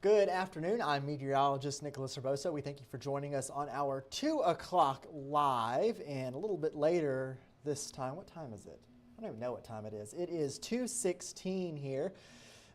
Good afternoon. I'm meteorologist Nicholas Herbosa. We thank you for joining us on our 2 o'clock live, and a little bit later this time. What time is it? I don't even know what time it is. It is 2:16 here.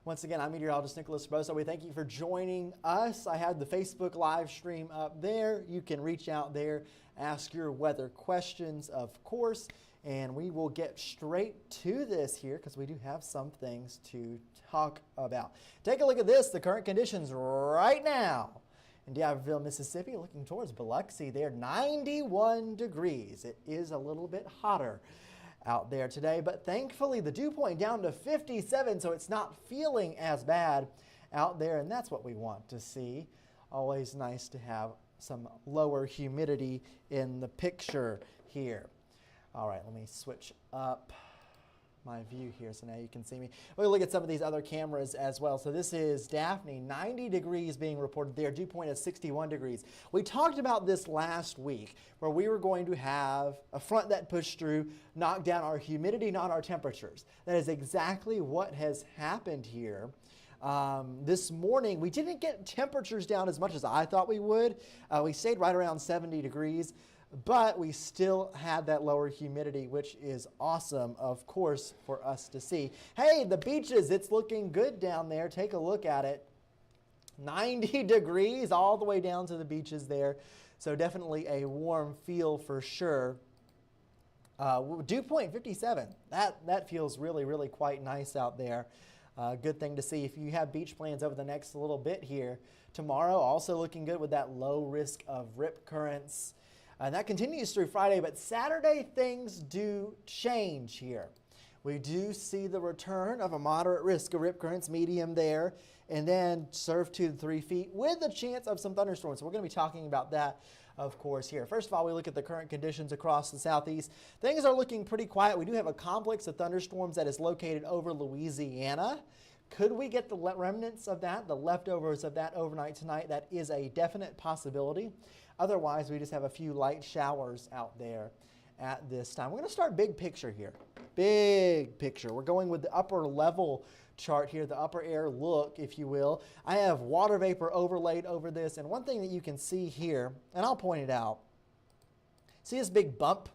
Once again, I'm meteorologist Nicholas Herbosa. We thank you for joining us. I have the Facebook live stream up there. You can reach out there, ask your weather questions, of course, and we will get straight to this here because we do have some things to talk about. Take a look at this, the current conditions right now in D'Iberville, Mississippi, looking towards Biloxi. They're 91 degrees. It is a little bit hotter out there today, but thankfully the dew point down to 57, so it's not feeling as bad out there, and that's what we want to see. Always nice to have some lower humidity in the picture here. All right, let me switch up my view here so now you can see me. We'll look at some of these other cameras as well. So this is Daphne, 90 degrees being reported there. Dew point is 61 degrees. We talked about this last week where we were going to have a front that pushed through, knock down our humidity, not our temperatures. That is exactly what has happened here. This morning, we didn't get temperatures down as much as I thought we would. We stayed right around 70 degrees. But we still had that lower humidity, which is awesome, of course, for us to see. Hey, the beaches, it's looking good down there. Take a look at it. 90 degrees all the way down to the beaches there. So definitely a warm feel for sure. Dew point 57. That feels really, really quite nice out there. Good thing to see. If you have beach plans over the next little bit here, tomorrow also looking good with that low risk of rip currents. And that continues through Friday, but Saturday things do change here. We do see the return of a moderate risk of rip currents, medium there, and then surf 2 to 3 feet with a chance of some thunderstorms. So we're going to be talking about that, of course, here. First of all, we look at the current conditions across the southeast. Things are looking pretty quiet. We do have a complex of thunderstorms that is located over Louisiana. Could we get the remnants of that, the leftovers of that overnight tonight? That is a definite possibility. Otherwise, we just have a few light showers out there at this time. We're going to start big picture here. Big picture. We're going with the upper level chart here, the upper air look, if you will. I have water vapor overlaid over this. And one thing that you can see here, and I'll point it out, see this big bump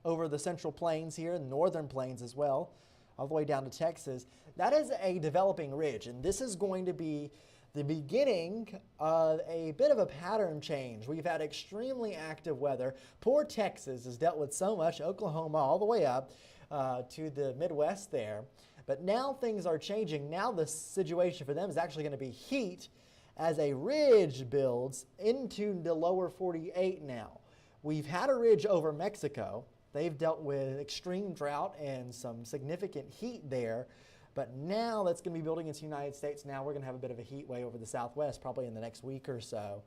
over the central plains here, the northern plains as well, all the way down to Texas. That is a developing ridge, and this is going to be the beginning of a bit of a pattern change. We've had extremely active weather. Poor Texas has dealt with so much, Oklahoma all the way up to the Midwest there. But now things are changing. Now the situation for them is actually going to be heat as a ridge builds into the lower 48 now. We've had a ridge over Mexico. They've dealt with extreme drought and some significant heat there. But now that's going to be building into the United States. Now we're going to have a bit of a heat wave over the southwest probably in the next week or so.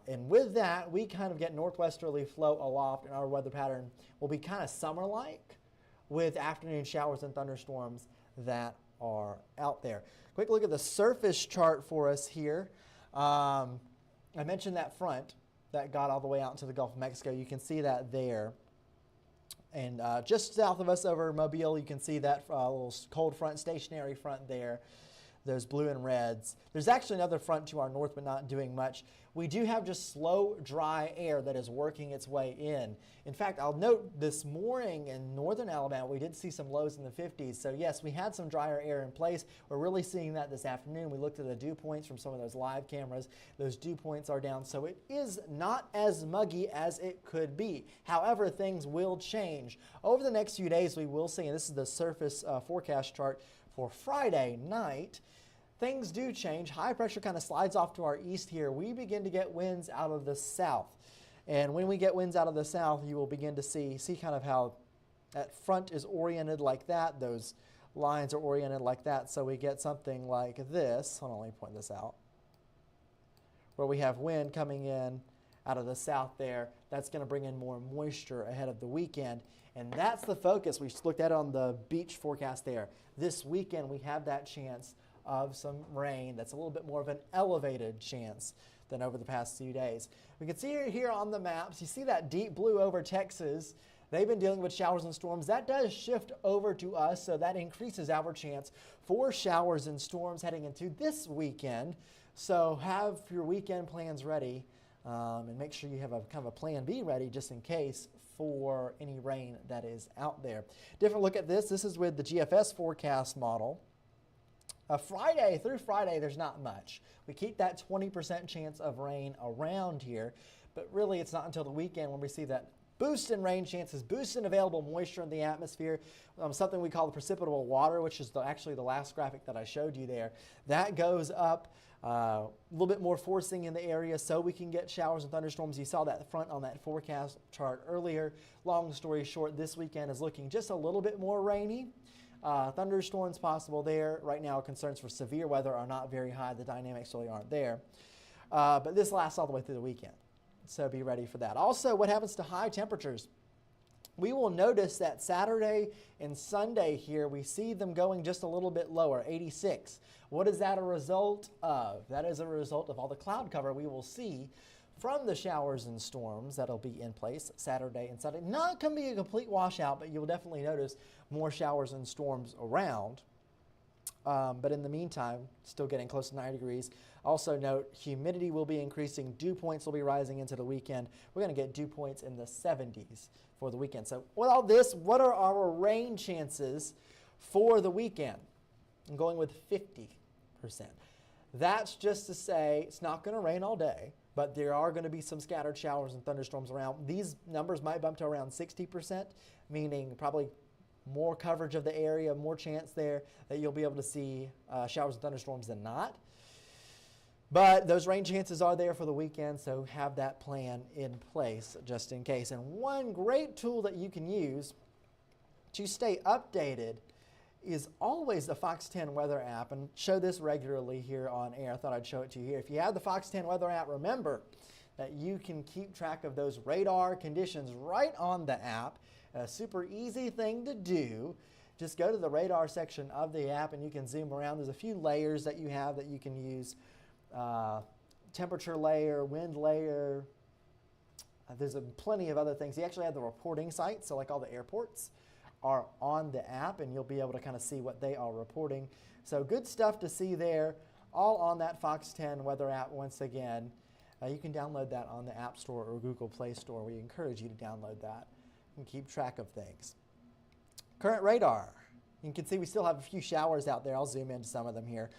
And with that, we kind of get northwesterly flow aloft, and our weather pattern will be kind of summer-like with afternoon showers and thunderstorms that are out there. Quick look at the surface chart for us here. I mentioned that front that got all the way out into the Gulf of Mexico. You can see that there. And just south of us over Mobile, you can see that little cold front, stationary front there. Those blue and reds. There's actually another front to our north, but not doing much. We do have just slow, dry air that is working its way in. In fact, I'll note this morning in northern Alabama, we did see some lows in the 50s. So yes, we had some drier air in place. We're really seeing that this afternoon. We looked at the dew points from some of those live cameras. Those dew points are down, so it is not as muggy as it could be. However, things will change. Over the next few days, we will see, and this is the surface forecast chart for Friday night, things do change. High pressure kind of slides off to our east here. We begin to get winds out of the south. And when we get winds out of the south, you will begin to see kind of how that front is oriented like that. Those lines are oriented like that. So we get something like this. Hold on, let me point this out. Where we have wind coming in out of the south there. That's going to bring in more moisture ahead of the weekend. And that's the focus. We just looked at it on the beach forecast there. This weekend we have that chance of some rain. That's a little bit more of an elevated chance than over the past few days. We can see here on the maps, you see that deep blue over Texas. They've been dealing with showers and storms. That does shift over to us, so that increases our chance for showers and storms heading into this weekend. So have your weekend plans ready, and make sure you have a kind of a plan B ready just in case for any rain that is out there. Different look at this. This is with the GFS forecast model. Friday through Friday, there's not much. We keep that 20% chance of rain around here, but really it's not until the weekend when we see that boost in rain chances, boost in available moisture in the atmosphere, something we call the precipitable water, which is actually the last graphic that I showed you there. That goes up a little bit more forcing in the area so we can get showers and thunderstorms. You saw that front on that forecast chart earlier. Long story short, this weekend is looking just a little bit more rainy. Thunderstorms possible there. Right now, concerns for severe weather are not very high. The dynamics really aren't there. But this lasts all the way through the weekend. So be ready for that. Also, what happens to high temperatures? We will notice that Saturday and Sunday here, we see them going just a little bit lower, 86. What is that a result of? That is a result of all the cloud cover we will see from the showers and storms that'll be in place Saturday and Sunday. Not going to be a complete washout, but you'll definitely notice more showers and storms around. But in the meantime, still getting close to 90 degrees. Also note, humidity will be increasing. Dew points will be rising into the weekend. We're going to get dew points in the 70s for the weekend. So with all this, what are our rain chances for the weekend? I'm going with 50%. That's just to say it's not going to rain all day, but there are going to be some scattered showers and thunderstorms around. These numbers might bump to around 60%, meaning probably more coverage of the area, more chance there that you'll be able to see showers and thunderstorms than not. But those rain chances are there for the weekend, so have that plan in place just in case. And one great tool that you can use to stay updated is always the Fox 10 weather app, and show this regularly here on air. I thought I'd show it to you here. If you have the Fox 10 weather app, remember that you can keep track of those radar conditions right on the app. A super easy thing to do. Just go to the radar section of the app and you can zoom around. There's a few layers that you have that you can use. Temperature layer, wind layer. There's plenty of other things. You actually have the reporting sites, so like all the airports are on the app, and you'll be able to kind of see what they are reporting. So good stuff to see there, all on that Fox 10 weather app once again. You can download that on the App Store or Google Play Store. We encourage you to download that and keep track of things. Current radar. You can see we still have a few showers out there. I'll zoom into some of them here.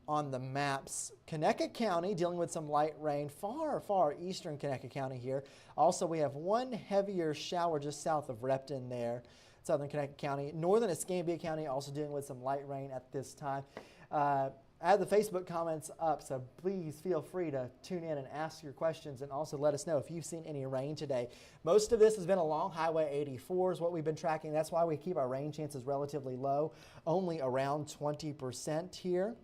On the maps, Conecuh County dealing with some light rain, far eastern Conecuh County here. Also, we have one heavier shower just south of Repton there, southern Conecuh County. Northern Escambia County also dealing with some light rain at this time. I have the Facebook comments up, so please feel free to tune in and ask your questions, and also let us know if you've seen any rain today. Most of this has been along Highway 84 is what we've been tracking. That's why we keep our rain chances relatively low, only around 20% here.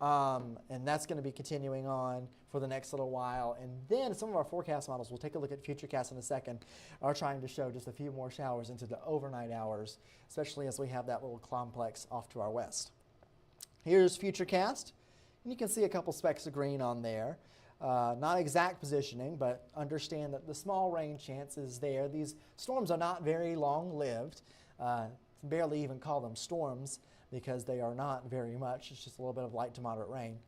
And that's going to be continuing on for the next little while. And then some of our forecast models, we'll take a look at Futurecast in a second, are trying to show just a few more showers into the overnight hours, especially as we have that little complex off to our west. Here's Futurecast, and you can see a couple specks of green on there. Not exact positioning, but understand that the small rain chance is there. These storms are not very long-lived. Barely even call them storms because they are not very much. It's just a little bit of light to moderate rain.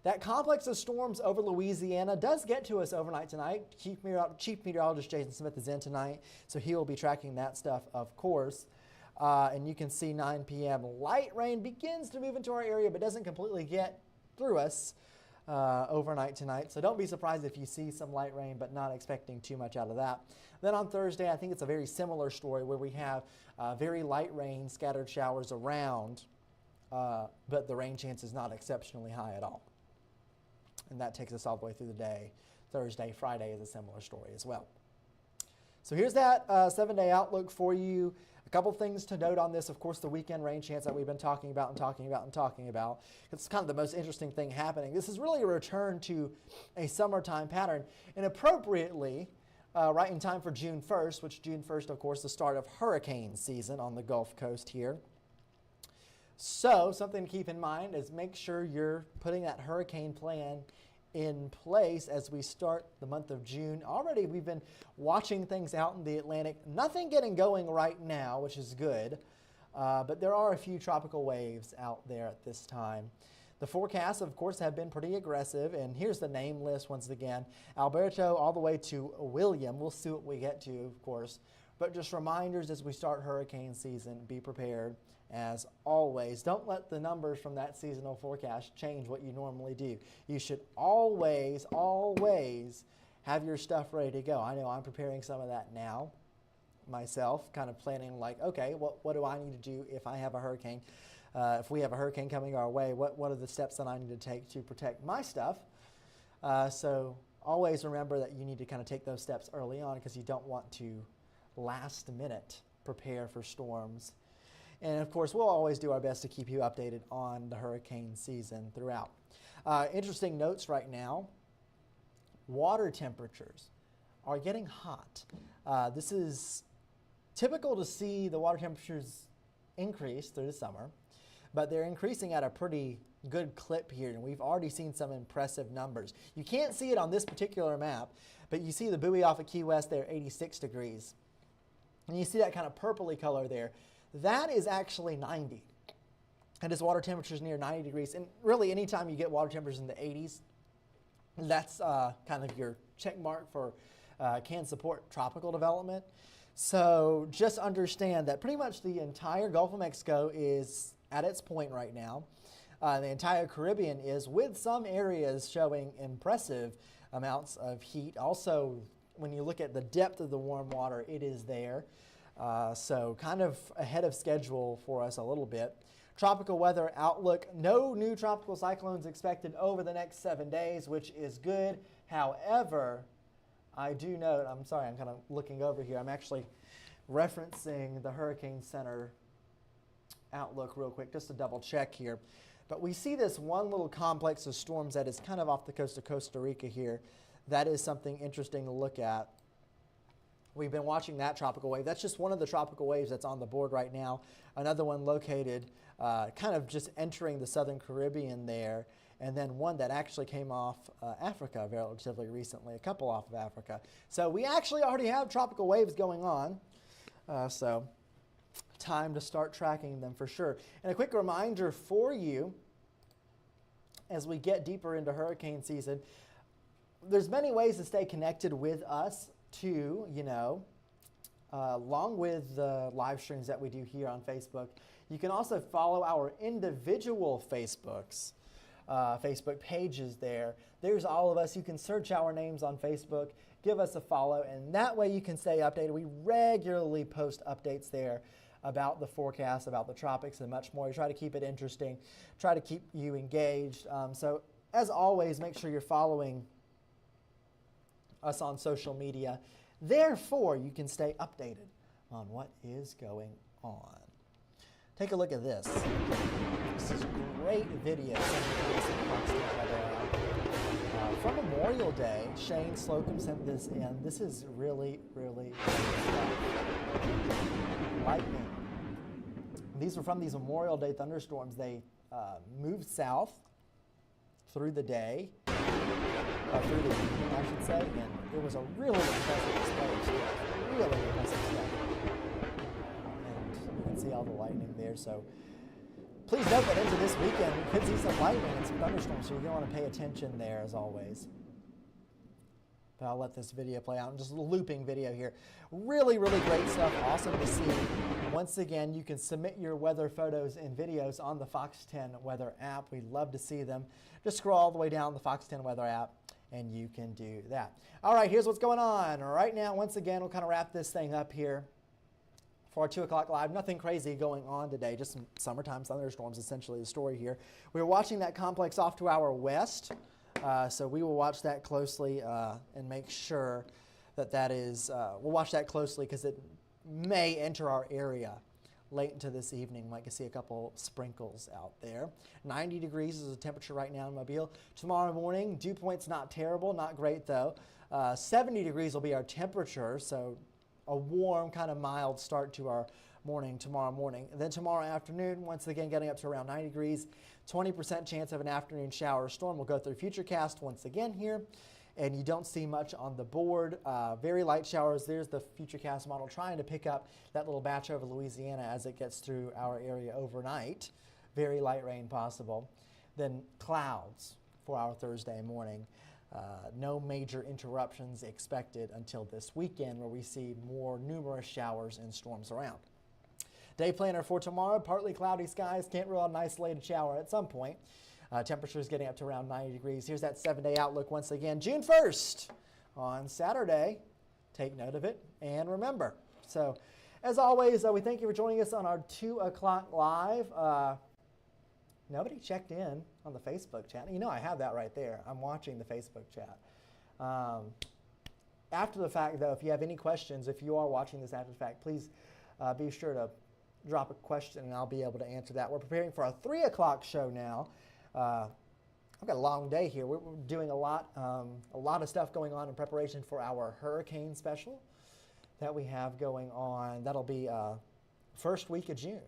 That complex of storms over Louisiana does get to us overnight tonight. Chief Meteorologist Jason Smith is in tonight, so he will be tracking that stuff, of course. And you can see 9 p.m. light rain begins to move into our area, but doesn't completely get through us overnight tonight. So don't be surprised if you see some light rain, but not expecting too much out of that. Then on Thursday, I think it's a very similar story where we have very light rain, scattered showers around, but the rain chance is not exceptionally high at all. And that takes us all the way through the day. Thursday, Friday is a similar story as well. So here's that 7-day outlook for you. A couple things to note on this. Of course, the weekend rain chance that we've been talking about. It's kind of the most interesting thing happening. This is really a return to a summertime pattern, and appropriately right in time for June 1st, which June 1st, of course, the start of hurricane season on the Gulf Coast here. So something to keep in mind is make sure you're putting that hurricane plan in place as we start the month of June. Already we've been watching things out in the Atlantic. Nothing getting going right now, which is good, but there are a few tropical waves out there at this time. The forecasts, of course, have been pretty aggressive, and here's the name list once again. Alberto all the way to William. We'll see what we get to, of course. But just reminders as we start hurricane season, be prepared as always. Don't let the numbers from that seasonal forecast change what you normally do. You should always, always have your stuff ready to go. I know I'm preparing some of that now myself, kind of planning like, okay, what do I need to do if I have a hurricane? If we have a hurricane coming our way, what are the steps that I need to take to protect my stuff? So always remember that you need to kind of take those steps early on because you don't want to last minute prepare for storms. And of course, we'll always do our best to keep you updated on the hurricane season throughout. Interesting notes right now, water temperatures are getting hot. This is typical to see the water temperatures increase through the summer, but they're increasing at a pretty good clip here, and we've already seen some impressive numbers. You can't see it on this particular map, but you see the buoy off of Key West there, 86 degrees. And you see that kind of purpley color there. That is actually 90. And its water temperatures near 90 degrees. And really, anytime you get water temperatures in the 80s, that's kind of your check mark for can support tropical development. So just understand that pretty much the entire Gulf of Mexico is at its point right now. The entire Caribbean is, with some areas showing impressive amounts of heat. Also, when you look at the depth of the warm water, it is there. So kind of ahead of schedule for us a little bit. Tropical weather outlook, no new tropical cyclones expected over the next 7 days, which is good. However, I do note, I'm sorry, I'm kind of looking over here. I'm actually referencing the Hurricane Center outlook real quick just to double check here. But we see this one little complex of storms that is kind of off the coast of Costa Rica here. That is something interesting to look at. We've been watching that tropical wave. That's just one of the tropical waves that's on the board right now. Another one located kind of just entering the southern Caribbean there. And then one that actually came off Africa relatively recently, a couple off of Africa. So we actually already have tropical waves going on. So time to start tracking them for sure. And a quick reminder for you, as we get deeper into hurricane season, there's many ways to stay connected with us too, along with the live streams that we do here on Facebook. You can also follow our individual Facebook pages there. There's all of us. You can search our names on Facebook, give us a follow, and that way you can stay updated. We regularly post updates there about the forecast, about the tropics, and much more. We try to keep it interesting, try to keep you engaged. So as always, make sure you're following us on social media. Therefore, you can stay updated on what is going on. Take a look at this. This is a great video from Memorial Day. Shane Slocum sent this in. This is really, really good stuff. Lightning. These were from these Memorial Day thunderstorms. They moved south through the day, through the evening, I should say, and it was a really impressive display. Really impressive stuff. And you can see all the lightning there. So please note that into this weekend we could see some lightning and some thunderstorms, so you're going to want to pay attention there as always. But I'll let this video play out. Just a looping video here. Really, really great stuff. Awesome to see. Once again, you can submit your weather photos and videos on the Fox 10 Weather app. We'd love to see them. Just scroll all the way down the Fox 10 Weather app, and you can do that. All right, here's what's going on. Right now, once again, we'll kind of wrap this thing up here for our 2 o'clock live. Nothing crazy going on today, just some summertime thunderstorms, essentially the story here. We're watching that complex off to our west. So we will watch that closely and make sure that is, we'll watch that closely because it may enter our area late into this evening. Might see a couple sprinkles out there. 90 degrees is the temperature right now in Mobile. Tomorrow morning, dew point's not terrible, not great though. 70 degrees will be our temperature, so a warm, kind of mild start to our morning tomorrow morning. And then tomorrow afternoon, once again getting up to around 90 degrees, 20% chance of an afternoon shower or storm. We'll go through Futurecast once again here, and you don't see much on the board. Very light showers. There's the Futurecast model trying to pick up that little batch over Louisiana as it gets through our area overnight. Very light rain possible. Then clouds for our Thursday morning. No major interruptions expected until this weekend, where we see more numerous showers and storms around. Day planner for tomorrow, partly cloudy skies. Can't rule out an isolated shower at some point. Temperatures getting up to around 90 degrees. Here's that 7-day outlook once again. June 1st on Saturday. Take note of it and remember. So, as always, we thank you for joining us on our 2 o'clock live. Nobody checked in on the Facebook chat. You know I have that right there. I'm watching the Facebook chat. After the fact, though, if you have any questions, if you are watching this after the fact, please be sure to drop a question and I'll be able to answer that. We're preparing for our 3 o'clock show now. I've got a long day here. We're doing a lot of stuff going on in preparation for our hurricane special that we have going on. That'll be first week of June.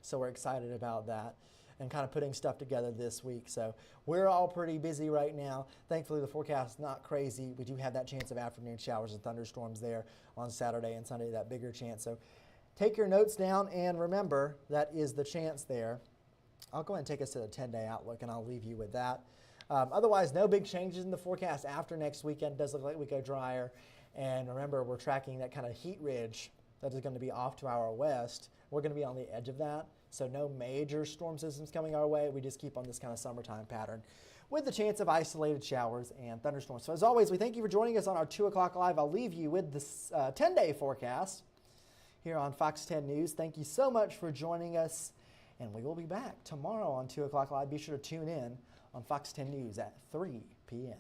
So we're excited about that and kind of putting stuff together this week. So we're all pretty busy right now. Thankfully, the forecast is not crazy. We do have that chance of afternoon showers and thunderstorms there on Saturday and Sunday, that bigger chance. So take your notes down and remember that is the chance there. I'll go ahead and take us to the 10-day outlook and I'll leave you with that. Otherwise, no big changes in the forecast after next weekend. It does look like we go drier. And remember, we're tracking that kind of heat ridge that is going to be off to our west. We're going to be on the edge of that. So no major storm systems coming our way. We just keep on this kind of summertime pattern with the chance of isolated showers and thunderstorms. So as always, we thank you for joining us on our 2 o'clock live. I'll leave you with this 10-day forecast here on Fox 10 News. Thank you so much for joining us. And we will be back tomorrow on 2 o'clock live. Be sure to tune in on Fox 10 News at 3 p.m.